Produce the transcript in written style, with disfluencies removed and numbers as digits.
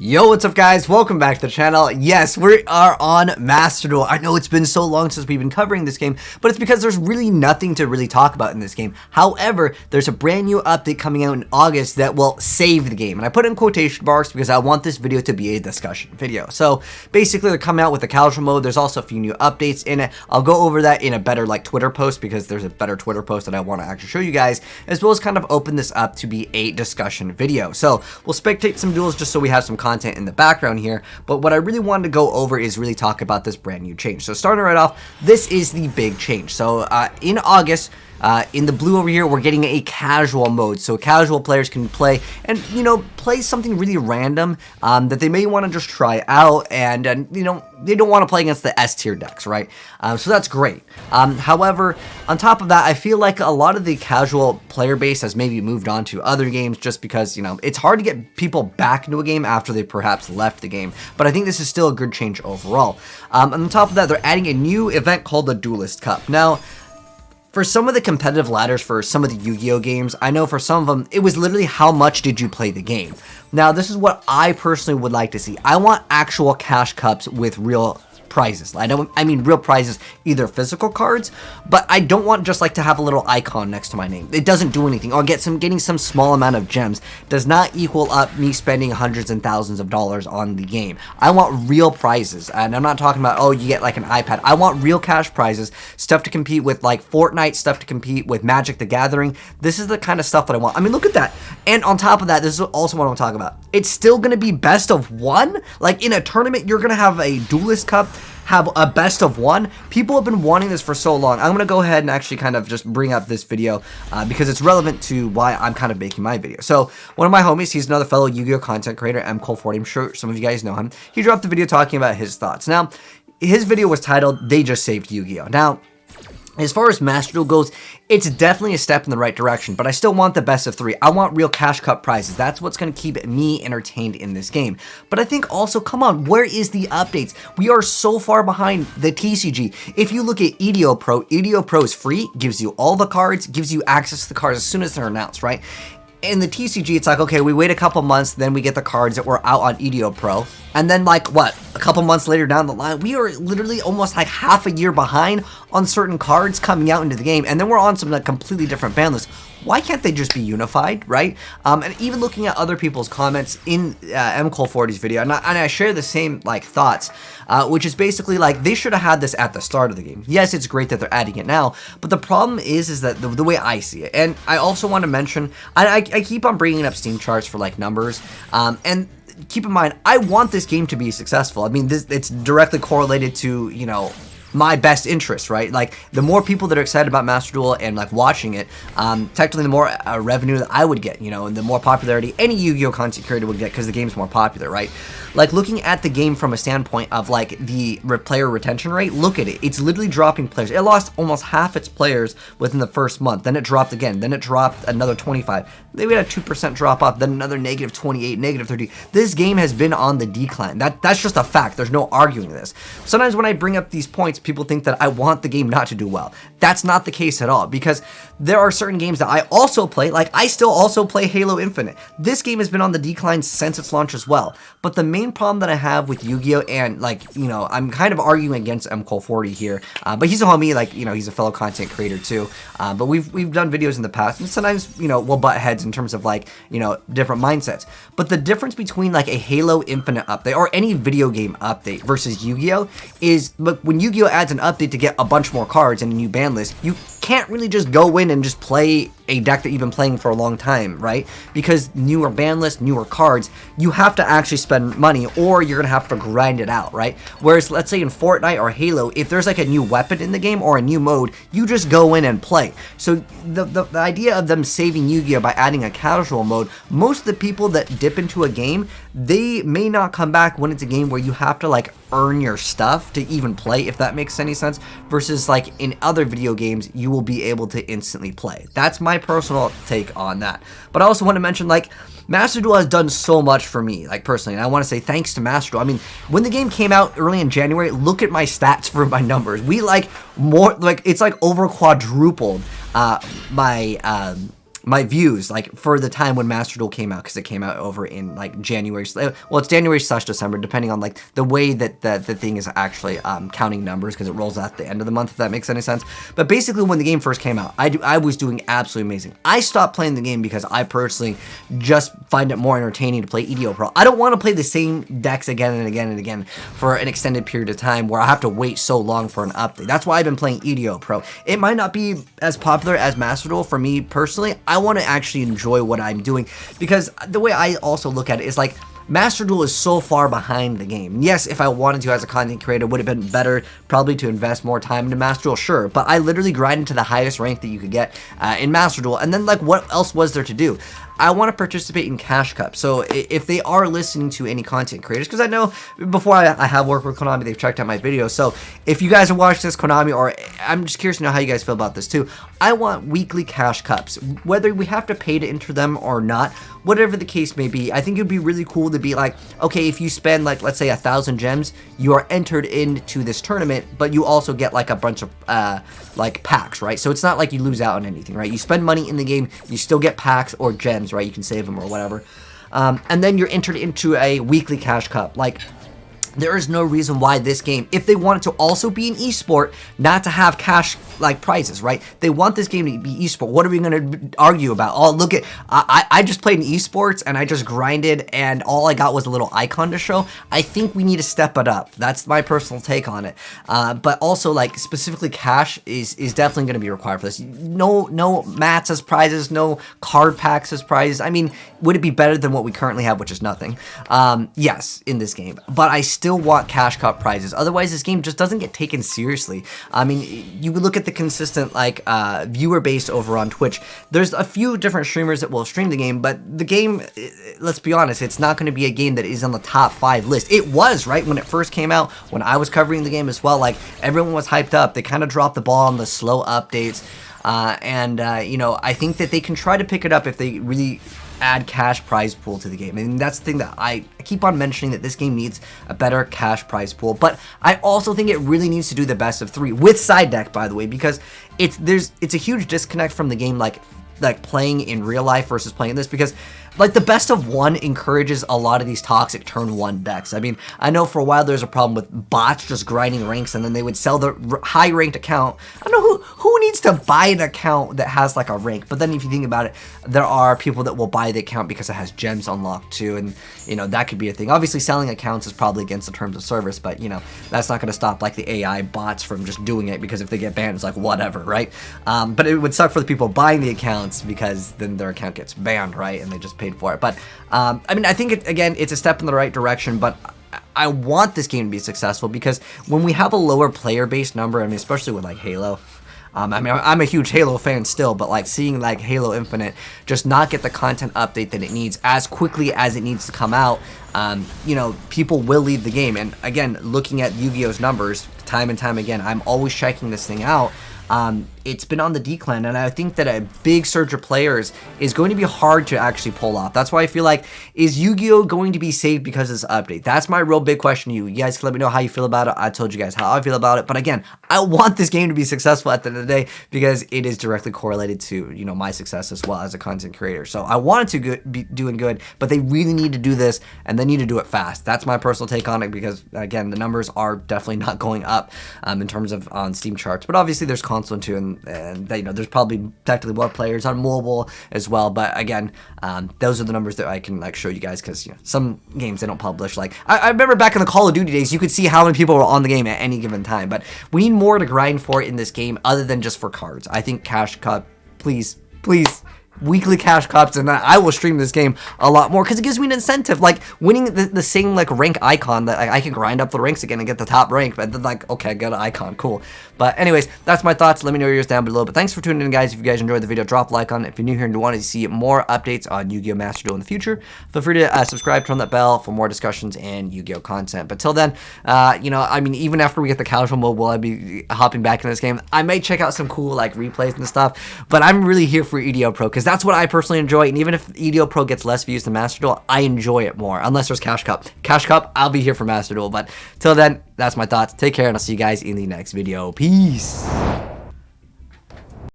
Yo, what's up guys? Welcome back to the channel. Yes, we are on Master Duel. I know it's been so long since we've been covering this game, but it's because there's really nothing to really talk about in this game. However, there's a brand new update coming out in August that will save the game. And I put it in quotation marks because I want this video to be a discussion video. So basically they're coming out with the casual mode. There's also a few new updates in it. I'll go over that in a better Twitter post because there's a better Twitter post that I want to actually show you guys, as well as kind of open this up to be a discussion video. So we'll spectate some duels just so we have some content in the background here, but what I really wanted to go over is really talk about this brand new change. So starting right off, this is the big change. So in August, in the blue over here, we're getting a casual mode, so casual players can play and, play something really random that they may want to just try out, and they don't want to play against the S tier decks, right? So that's great. However, on top of that, I feel like a lot of the casual player base has maybe moved on to other games just because, it's hard to get people back into a game after they perhaps left the game, but I think this is still a good change overall. On top of that, they're adding a new event called the Duelist Cup. Now, for some of the competitive ladders for some of the Yu-Gi-Oh games, I know for some of them, it was literally how much did you play the game. Now, this is what I personally would like to see. I want actual cash cups with real prizes. I mean real prizes, either physical cards, but I don't want just to have a little icon next to my name. It doesn't do anything. Or getting some small amount of gems does not equal up me spending hundreds and thousands of dollars on the game. I want real prizes, and I'm not talking about, oh, you get like an iPad. I want real cash prizes, stuff to compete with like Fortnite, stuff to compete with Magic the Gathering. This is the kind of stuff that I want. I mean, look at that. And on top of that, this is also what I'm talking about. It's still going to be best of one. Like in a tournament, you're going to have a Duelist Cup, have a best of one. People have been wanting this for so long. I'm going to go ahead and actually kind of just bring up this video because it's relevant to why I'm kind of making my video. So one of my homies, he's another fellow Yu-Gi-Oh content creator, mCole40. I'm sure some of you guys know him. He dropped a video talking about his thoughts. Now, his video was titled, "They Just Saved Yu-Gi-Oh." Now, as far as Master Duel goes, it's definitely a step in the right direction, but I still want the best of three. I want real cash cup prizes. That's what's going to keep me entertained in this game. But I think also, come on, where is the updates? We are so far behind the TCG. If you look at EDO Pro is free, gives you all the cards, gives you access to the cards as soon as they're announced, right? In the TCG, it's like, okay, we wait a couple months, then we get the cards that were out on EDO Pro. And then, a couple months later down the line, we are literally almost like half a year behind on certain cards coming out into the game. And then we're on some completely different ban lists. Why can't they just be unified, right? And even looking at other people's comments in mCole40's video, and I share the same thoughts, which is basically they should have had this at the start of the game. Yes, it's great that they're adding it now, but the problem is that the way I see it, and I also want to mention, I keep on bringing up Steam charts for numbers, and keep in mind, I want this game to be successful. I mean, it's directly correlated to, my best interest, right? The more people that are excited about Master Duel and watching it, technically the more revenue that I would get, and the more popularity any Yu-Gi-Oh content creator would get because the game's more popular, right? Looking at the game from a standpoint of the player retention rate, look at it. It's literally dropping players. It lost almost half its players within the first month. Then it dropped again. Then it dropped another 25. Then we had a 2% drop off. Then another negative 28, negative 30. This game has been on the decline. That's just a fact. There's no arguing this. Sometimes when I bring up these points, people think that I want the game not to do well. That's not the case at all, because there are certain games that I also play. I still also play Halo Infinite. This game has been on the decline since its launch as well. But the main problem that I have with Yu-Gi-Oh, and I'm kind of arguing against mCole40 here, but he's a homie, he's a fellow content creator too. But we've done videos in the past, and sometimes we'll butt heads in terms of different mindsets. But the difference between a Halo Infinite update or any video game update versus Yu-Gi-Oh is, when Yu-Gi-Oh adds an update to get a bunch more cards and a new ban list, you can't really just go in and just play a deck that you've been playing for a long time, right? Because newer ban lists, newer cards, you have to actually spend money, or you're gonna have to grind it out, right? Whereas, let's say in Fortnite or Halo, if there's a new weapon in the game or a new mode, you just go in and play. So the idea of them saving Yu-Gi-Oh by adding a casual mode, most of the people that dip into a game, they may not come back when it's a game where you have to earn your stuff to even play, if that makes any sense, versus in other video games, you will be able to instantly play. That's my personal take on that. But I also want to mention, Master Duel has done so much for me, personally, and I want to say thanks to Master Duel. I mean, when the game came out early in January, look at my stats for my numbers. We it's over quadrupled my my views like for the time when Master Duel came out, because it came out over in like January. Well, it's January/December, depending on like the way that the thing is actually counting numbers, because it rolls out at the end of the month, if that makes any sense. But basically, when the game first came out, I was doing absolutely amazing. I stopped playing the game because I personally just find it more entertaining to play YuGiOh Pro. I don't want to play the same decks again and again and again for an extended period of time where I have to wait so long for an update. That's why I've been playing YuGiOh Pro. It might not be as popular as Master Duel for me personally. I want to actually enjoy what I'm doing, because the way I also look at it is like, Master Duel is so far behind the game. Yes, if I wanted to as a content creator, would have been better probably to invest more time into Master Duel, sure, but I literally grinded to the highest rank that you could get in Master Duel, and then like what else was there to do? I want to participate in Cash Cup. So if they are listening to any content creators, because I know before I have worked with Konami, they've checked out my videos. So if you guys have watched this, Konami, or I'm just curious to know how you guys feel about this too. I want weekly Cash Cups, whether we have to pay to enter them or not, whatever the case may be. I think it'd be really cool to be like, okay, if you spend like, let's say 1,000 gems, you are entered into this tournament, but you also get like a bunch of like packs, right? So it's not like you lose out on anything, right? You spend money in the game, you still get packs or gems, right? You can save them or whatever. And then you're entered into a weekly Cash Cup. Like, there is no reason why this game, if they want it to also be an esport, not to have cash like prizes, right? They want this game to be esport. What are we going to argue about? Oh, look at, I just played in esports and I just grinded and all I got was a little icon to show. I think we need to step it up. That's my personal take on it. But also, like, specifically cash is definitely going to be required for this. No mats as prizes, no card packs as prizes. I mean, would it be better than what we currently have, which is nothing? Yes, in this game. But I still want Cash Cup prizes. Otherwise, this game just doesn't get taken seriously. I mean, you look at the consistent like viewer base over on Twitch. There's a few different streamers that will stream the game, but the game, let's be honest, it's not going to be a game that is on the top 5 list. It was, right, when it first came out, when I was covering the game as well. Like, everyone was hyped up. They kind of dropped the ball on the slow updates. You know, I think that they can try to pick it up if they really add cash prize pool to the game. And that's the thing that I keep on mentioning, that this game needs a better cash prize pool. But I also think it really needs to do the best of 3 with side deck, by the way, because it's a huge disconnect from the game, like playing in real life versus playing this, because like the best of 1 encourages a lot of these toxic turn 1 decks. I mean, I know for a while there's a problem with bots just grinding ranks and then they would sell the high ranked account. I don't know who needs to buy an account that has like a rank, but then if you think about it, there are people that will buy the account because it has gems unlocked too, and you know, that could be a thing. Obviously selling accounts is probably against the terms of service, but you know, that's not going to stop like the AI bots from just doing it, because if they get banned, it's like whatever, right? But it would suck for the people buying the accounts, because then their account gets banned, right? And they just paid for it. But I mean, I think it's a step in the right direction, but I want this game to be successful, because when we have a lower player base number, I mean, especially with like Halo, I mean, I'm a huge Halo fan still, but like seeing like Halo Infinite just not get the content update that it needs as quickly as it needs to come out, you know, people will leave the game. And again, looking at YuGiOh's numbers time and time again, I'm always checking this thing out. It's been on the decline, and I think that a big surge of players is going to be hard to actually pull off. That's why I feel like, is YuGiOh going to be saved because of this update? That's my real big question to you. You guys can let me know how you feel about it. I told you guys how I feel about it, but again, I want this game to be successful at the end of the day, because it is directly correlated to, you know, my success as well as a content creator. So I want it to be doing good, but they really need to do this, and they need to do it fast. That's my personal take on it, because again, the numbers are definitely not going up in terms of on Steam charts, but obviously there's console too, and you know, there's probably technically more players on mobile as well. But again, those are the numbers that I can like show you guys, because you know, some games they don't publish. Like I remember back in the Call of Duty days, you could see how many people were on the game at any given time. But we need more to grind for in this game other than just for cards. I think Cash Cup, please, weekly Cash Cups, and I will stream this game a lot more, because it gives me an incentive, like winning the same like rank icon, that I can grind up the ranks again and get the top rank. But then like, okay, I got an icon, cool. But anyways, that's my thoughts. Let me know yours down below. But thanks for tuning in, guys. If you guys enjoyed the video, drop a like on it. If you're new here and you want to see more updates on YuGiOh Master Duel in the future, feel free to subscribe, turn that bell for more discussions and YuGiOh content. But till then, you know, I mean, even after we get the casual mode, will I be hopping back in this game? I may check out some cool like replays and stuff, but I'm really here for YuGiOh Pro, because that's what I personally enjoy. And even if YuGiOh Pro gets less views than Master Duel, I enjoy it more, unless there's Cash Cup. Cash Cup, I'll be here for Master Duel. But till then, that's my thoughts. Take care, and I'll see you guys in the next video. Peace.